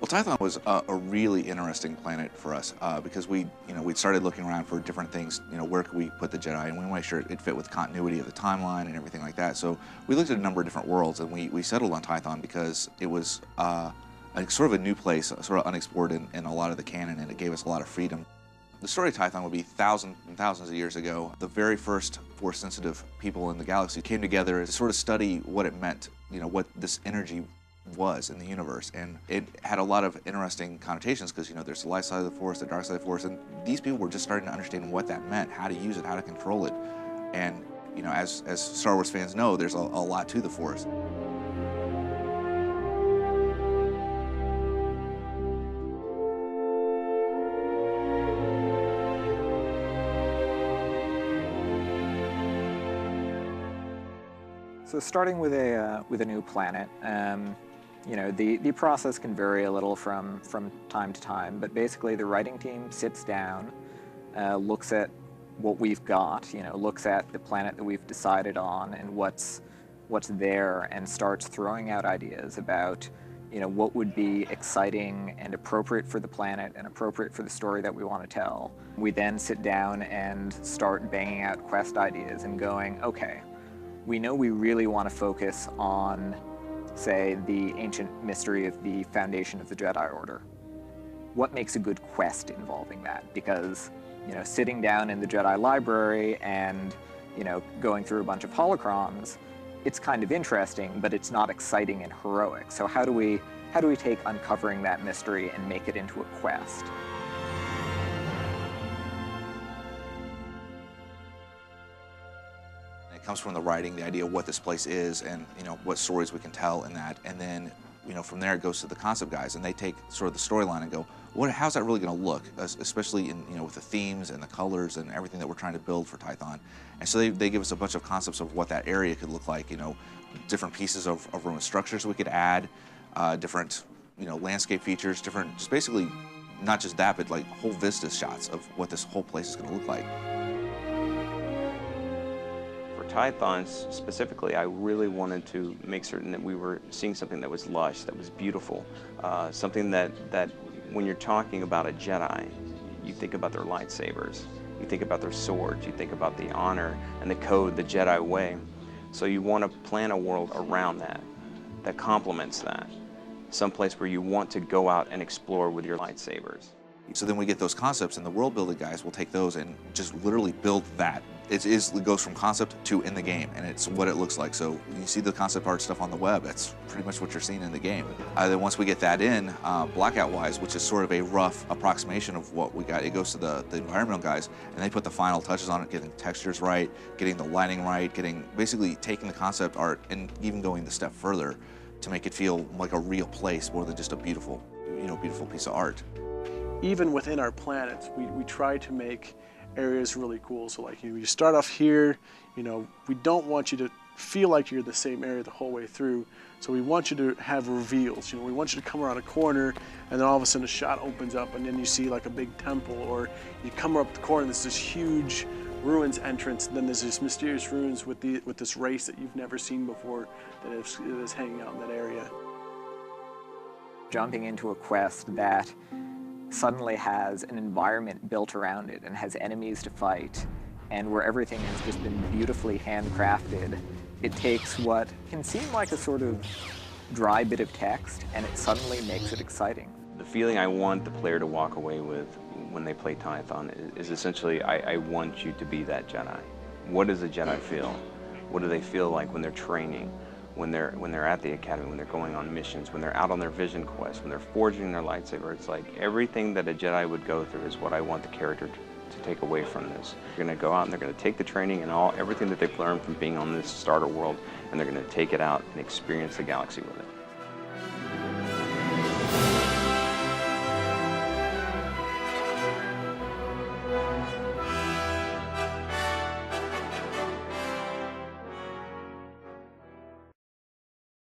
Well, Tython was a really interesting planet for us because we'd started looking around for different things. Where could we put the Jedi, and we want to make sure it fit with continuity of the timeline and everything like that. So we looked at a number of different worlds, and we settled on Tython because it was sort of a new place, sort of unexplored in a lot of the canon, and it gave us a lot of freedom. The story of Tython would be thousands and thousands of years ago. The very first Force-sensitive people in the galaxy came together to sort of study what it meant, what this energy was in the universe, and it had a lot of interesting connotations because there's the light side of the Force, the dark side of the Force, and these people were just starting to understand what that meant, how to use it, how to control it, and as Star Wars fans know, there's a lot to the Force. So starting with a new planet, the process can vary a little from time to time, but basically the writing team sits down, looks at what we've got, looks at the planet that we've decided on and what's there, and starts throwing out ideas about what would be exciting and appropriate for the planet and appropriate for the story that we want to tell. We then sit down and start banging out quest ideas and going, okay, we know we really want to focus on, say, the ancient mystery of the foundation of the Jedi Order. What makes a good quest involving that? Because, sitting down in the Jedi library and, going through a bunch of holocrons, it's kind of interesting, but it's not exciting and heroic. So how do we take uncovering that mystery and make it into a quest? It comes from the writing, the idea of what this place is, and what stories we can tell in that, and then from there it goes to the concept guys, and they take sort of the storyline and go, how's that really going to look, especially in with the themes and the colors and everything that we're trying to build for Tython. And so they give us a bunch of concepts of what that area could look like, different pieces of ruined structures we could add, different landscape features, just basically not just that, but like whole vista shots of what this whole place is going to look like. Tython specifically, I really wanted to make certain that we were seeing something that was lush, that was beautiful, something that when you're talking about a Jedi, you think about their lightsabers, you think about their swords, you think about the honor and the code, the Jedi way. So you want to plan a world around that complements that, someplace where you want to go out and explore with your lightsabers. So then we get those concepts, and the world building guys will take those and just literally build that. It goes from concept to in the game, and it's what it looks like. So you see the concept art stuff on the web, that's pretty much what you're seeing in the game. Then once we get that in, blackout-wise, which is sort of a rough approximation of what we got, it goes to the environmental guys, and they put the final touches on it, getting textures right, getting the lighting right, basically taking the concept art and even going the step further to make it feel like a real place more than just a beautiful piece of art. Even within our planets, we try to make areas really cool. So like, you start off here, we don't want you to feel like you're in the same area the whole way through. So we want you to have reveals. We want you to come around a corner, and then all of a sudden a shot opens up, and then you see like a big temple, or you come up the corner and there's this huge ruins entrance, and then there's this mysterious ruins with this race that you've never seen before that is hanging out in that area. Jumping into a quest that suddenly has an environment built around it and has enemies to fight, and where everything has just been beautifully handcrafted, it takes what can seem like a sort of dry bit of text and it suddenly makes it exciting. The feeling I want the player to walk away with when they play Tython is essentially, I want you to be that Jedi. What does a Jedi feel? What do they feel like when they're training? When they're at the academy, when they're going on missions, when they're out on their vision quest, when they're forging their lightsaber? It's like everything that a Jedi would go through is what I want the character to take away from this. They're going to go out and they're going to take the training and everything that they've learned from being on this starter world, and they're going to take it out and experience the galaxy with it.